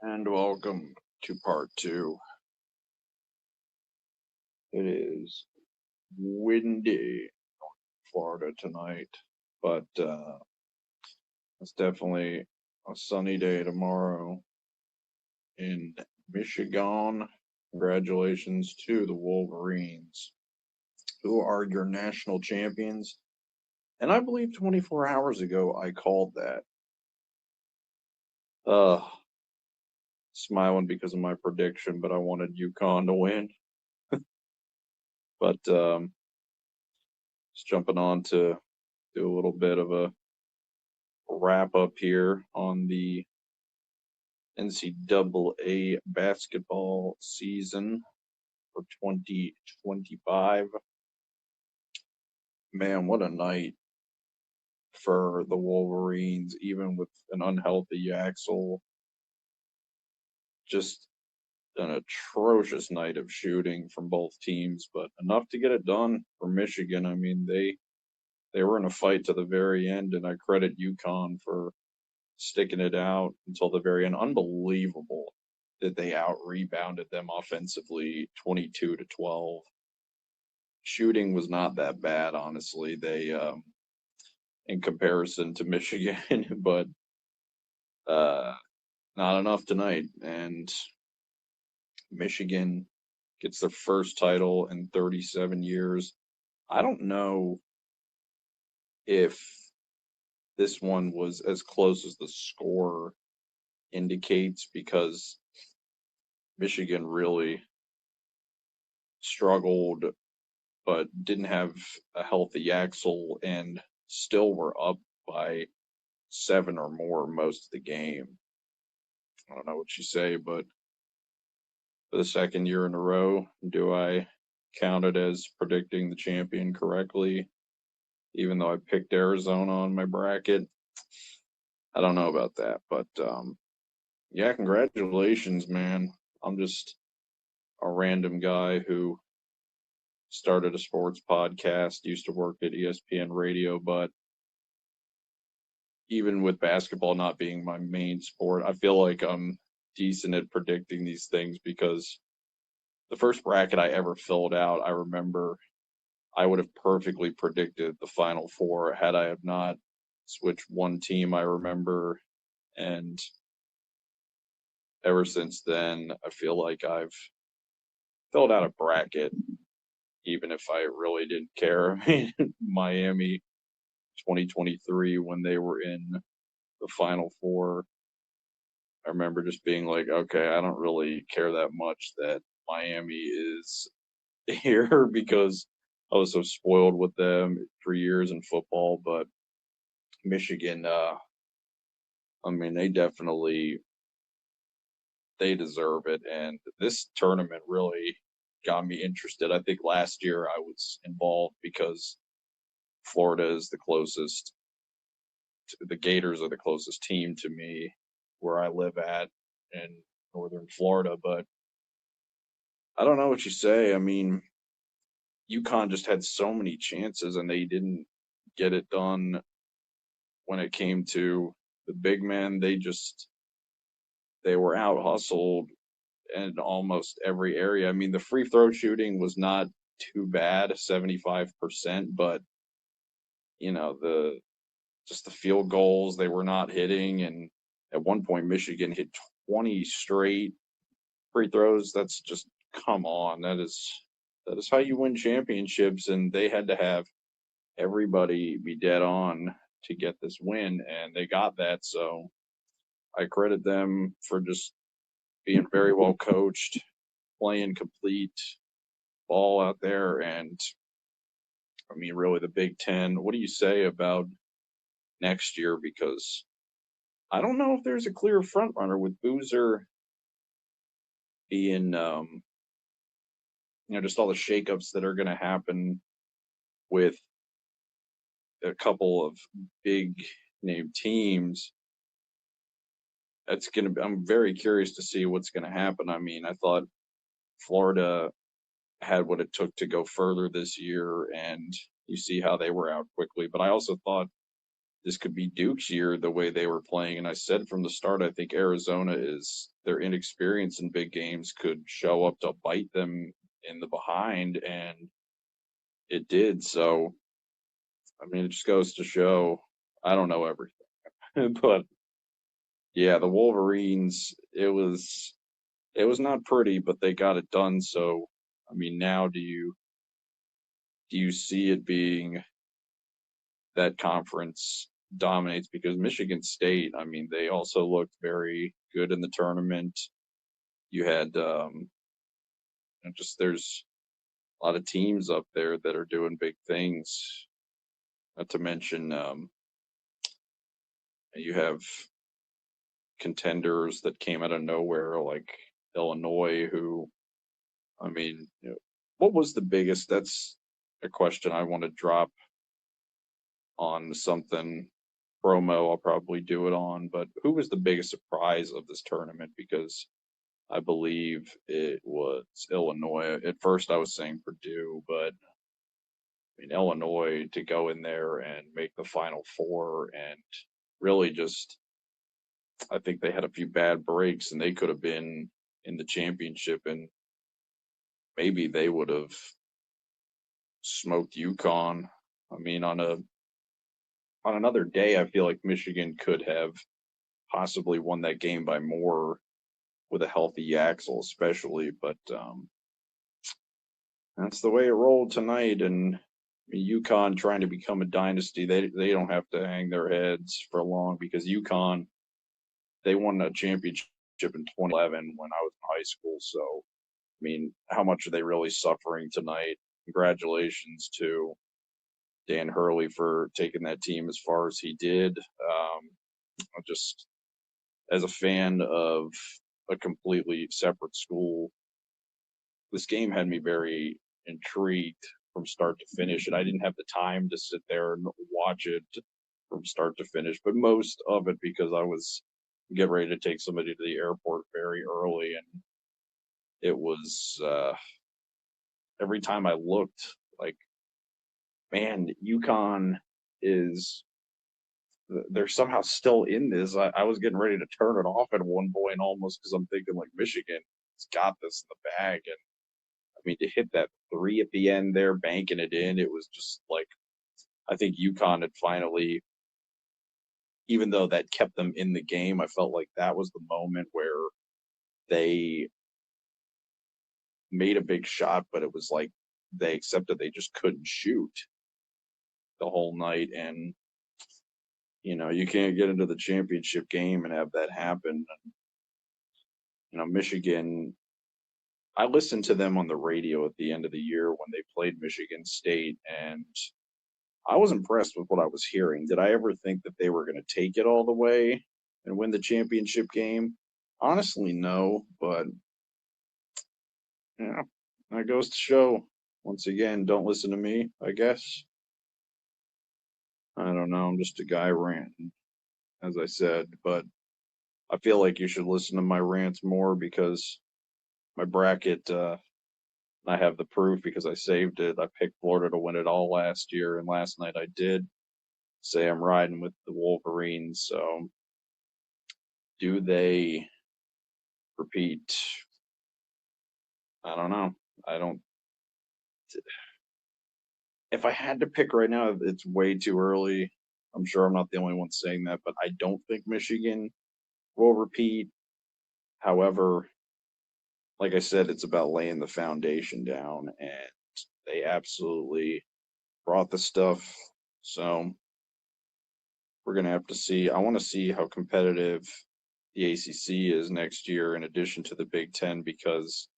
And welcome to part two. It is windy in Florida tonight, but it's definitely a sunny day tomorrow in Michigan. Congratulations to the Wolverines, who are your national champions. And I believe 24 hours ago I called that. Uh, Smiling because of my prediction, but I wanted UConn to win. But just jumping on to do a little bit of a wrap up here on the NCAA basketball season for 2025. Man, what a night for the Wolverines, even with an unhealthy Yaxel. Just an atrocious night of shooting from both teams, but enough to get it done for Michigan. I mean, they were in a fight to the very end, and I credit UConn for sticking it out until the very end. Unbelievable that they out rebounded them offensively 22-12. Shooting was not that bad, honestly. They in comparison to Michigan, but uh, not enough tonight. And Michigan gets their first title in 37 years. I don't know if this one was as close as the score indicates, because Michigan really struggled but didn't have a healthy Axel and still were up by 7 or more most of the game. I don't know what you say, but for the second year in a row, do I count it as predicting the champion correctly, even though I picked Arizona on my bracket? I don't know about that, but yeah, congratulations, man. I'm just a random guy who started a sports podcast, used to work at ESPN radio, but even with basketball not being my main sport, I feel like I'm decent at predicting these things, because the first bracket I ever filled out, I remember I would have perfectly predicted the Final Four had I have not switched one team, I remember. And ever since then, I feel like I've filled out a bracket, even if I really didn't care. I mean, Miami 2023, when they were in the Final Four, I remember just being like, okay, I don't really care that much that Miami is here, because I was so spoiled with them for years in football. But Michigan, I mean, they deserve it, and this tournament really got me interested. I think last year I was involved because Florida is the Gators are the closest team to me where I live at in northern Florida. But I don't know what you say. I mean, UConn just had so many chances and they didn't get it done when it came to the big men. They were out hustled in almost every area. I mean, the free throw shooting was not too bad, 75%, but the just the field goals they were not hitting. And at one point Michigan hit 20 straight free throws. That's just, come on. That is how you win championships, and they had to have everybody be dead on to get this win, and they got that. So I credit them for just being very well coached, playing complete ball out there. And I mean, really, the Big Ten, what do you say about next year? Because I don't know if there's a clear front runner with Boozer being, just all the shakeups that are going to happen with a couple of big name teams. I'm very curious to see what's going to happen. I mean, I thought Florida had what it took to go further this year, and you see how they were out quickly. But I also thought this could be Duke's year the way they were playing. And I said from the start, I think Arizona is their inexperience in big games could show up to bite them in the behind, and it did. So, I mean, it just goes to show I don't know everything, but yeah, the Wolverines, it was not pretty, but they got it done. So, I mean, now do you see it being that conference dominates? Because Michigan State, I mean, they also looked very good in the tournament. You had just there's a lot of teams up there that are doing big things. Not to mention, you have contenders that came out of nowhere like Illinois, who, I mean, what was the biggest? That's a question I want to drop on something promo. I'll probably do it on, but who was the biggest surprise of this tournament? Because I believe it was Illinois. At first, I was saying Purdue, but I mean, Illinois to go in there and make the Final Four and really just, I think they had a few bad breaks and they could have been in the championship and maybe they would have smoked UConn. I mean, on another day, I feel like Michigan could have possibly won that game by more with a healthy Yaxel, especially. But that's the way it rolled tonight. And UConn trying to become a dynasty, they don't have to hang their heads for long because UConn, they won a championship in 2011 when I was in high school. So, I mean, how much are they really suffering tonight? Congratulations to Dan Hurley for taking that team as far as he did. I just, as a fan of a completely separate school, this game had me very intrigued from start to finish, and I didn't have the time to sit there and watch it from start to finish, but most of it because I was getting ready to take somebody to the airport very early, and it was every time I looked, like, man, UConn is they're somehow still in this. I was getting ready to turn it off at one point almost because I'm thinking like Michigan has got this in the bag, and I mean, to hit that three at the end there, banking it in, it was just like, I think UConn had finally, even though that kept them in the game, I felt like that was the moment where they made a big shot, but it was like they accepted they just couldn't shoot the whole night. And, you can't get into the championship game and have that happen. Michigan, I listened to them on the radio at the end of the year when they played Michigan State, and I was impressed with what I was hearing. Did I ever think that they were going to take it all the way and win the championship game? Honestly, no. But yeah, that goes to show. Once again, don't listen to me, I guess. I don't know. I'm just a guy ranting, as I said. But I feel like you should listen to my rants more because my bracket, I have the proof because I saved it. I picked Florida to win it all last year, and last night I did say I'm riding with the Wolverines. So do they repeat? I don't know. I don't. If I had to pick right now, it's way too early. I'm sure I'm not the only one saying that, but I don't think Michigan will repeat. However, like I said, it's about laying the foundation down, and they absolutely brought the stuff. So we're gonna have to see. I want to see how competitive the ACC is next year, in addition to the Big Ten, because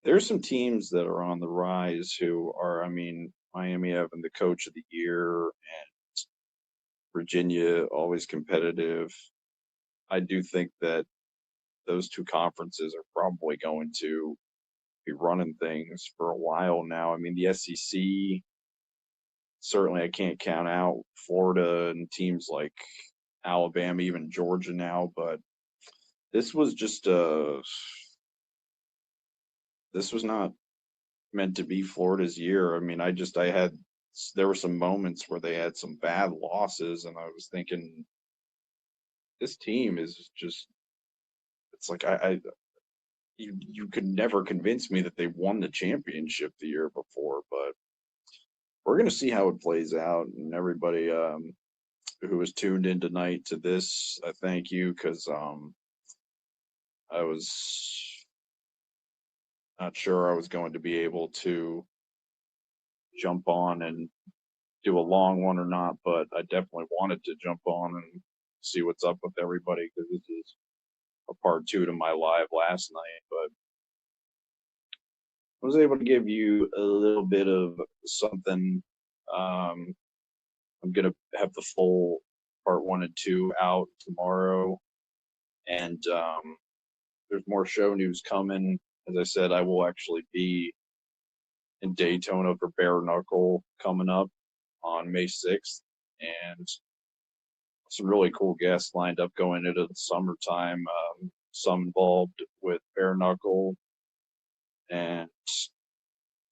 there's some teams that are on the rise who are, I mean, Miami having the coach of the year and Virginia always competitive. I do think that those two conferences are probably going to be running things for a while now. I mean, the SEC, certainly I can't count out Florida and teams like Alabama, even Georgia now, but this was just this was not meant to be Florida's year. I mean, I had there were some moments where they had some bad losses, and I was thinking, this team is just, it's like you could never convince me that they won the championship the year before, but we're gonna see how it plays out. And everybody who was tuned in tonight to this, I thank you, because I was not sure I was going to be able to jump on and do a long one or not, but I definitely wanted to jump on and see what's up with everybody, because this is a part two to my live last night. But I was able to give you a little bit of something. Um, I'm gonna have the full part one and two out tomorrow, and there's more show news coming. As I said, I will actually be in Daytona for Bare Knuckle coming up on May 6th, and some really cool guests lined up going into the summertime. Some involved with Bare Knuckle, and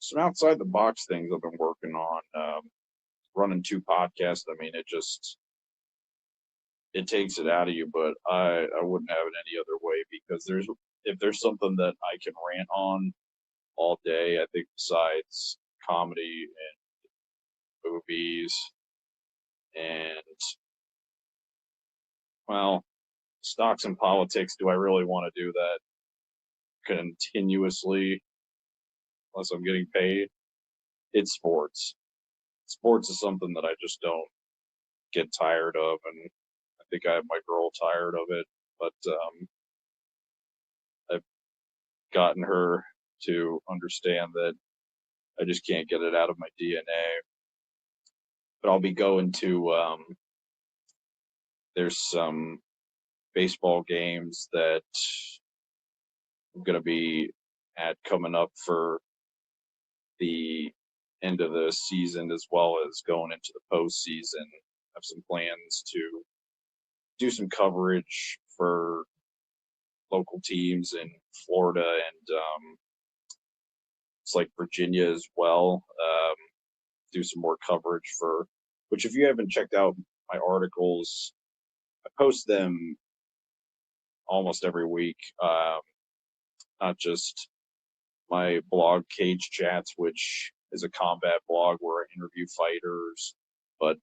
some outside the box things I've been working on. Running two podcasts, I mean, it takes it out of you, but I wouldn't have it any other way, because if there's something that I can rant on all day, I think, besides comedy and movies and, well, stocks and politics, do I really want to do that continuously unless I'm getting paid? It's sports. Sports is something that I just don't get tired of, and I think I have my girl tired of it, but I've gotten her to understand that I just can't get it out of my DNA. But I'll be going to, there's some baseball games that I'm going to be at coming up for the end of the season, as well as going into the postseason. I have some plans to do some coverage for local teams in Florida and it's like Virginia as well. Do some more coverage for, which, if you haven't checked out my articles, I post them almost every week. Not just my blog Cage Chats, which is a combat blog where I interview fighters, but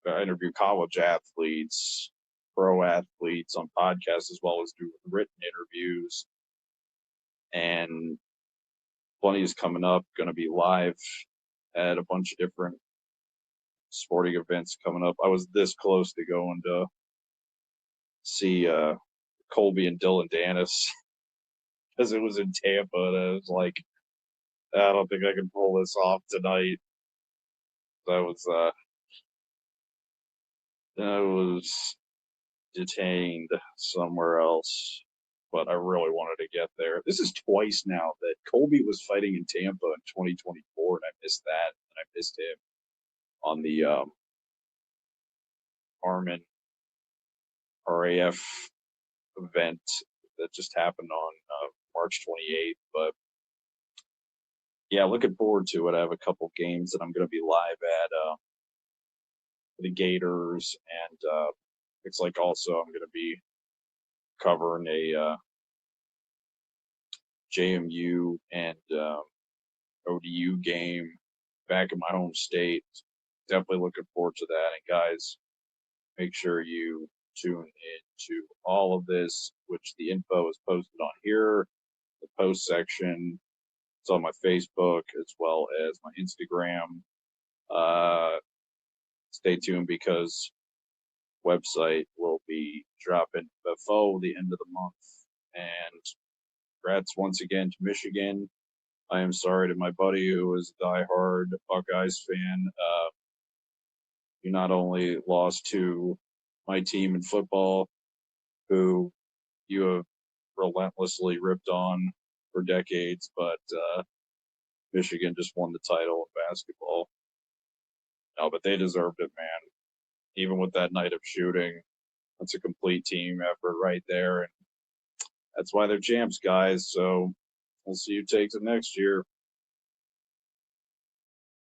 I interview college athletes, pro athletes on podcasts, as well as do written interviews. And plenty is coming up. Going to be live at a bunch of different sporting events coming up. I was this close to going to see Colby and Dylan Dennis because it was in Tampa, and I was like, I don't think I can pull this off tonight. I was detained somewhere else, but I really wanted to get there. This is twice now that Colby was fighting in Tampa in 2024, and I missed that, and I missed him on the Armin RAF event that just happened on March 28th. But yeah, looking forward to it. I have a couple games that I'm going to be live at the Gators, and it's like also I'm going to be covering a JMU and ODU game back in my home state. Definitely looking forward to that. And guys, make sure you tune in to all of this, which the info is posted on here, the post section. It's on my Facebook as well as my Instagram. Stay tuned, because website will be dropping before the end of the month. And congrats once again to Michigan. I am sorry to my buddy who is a diehard Buckeyes fan. You not only lost to my team in football, who you have relentlessly ripped on for decades, but Michigan just won the title in basketball. No, but they deserved it, man. Even with that night of shooting, that's a complete team effort right there, and that's why they're champs, guys. So we'll see who takes it next year.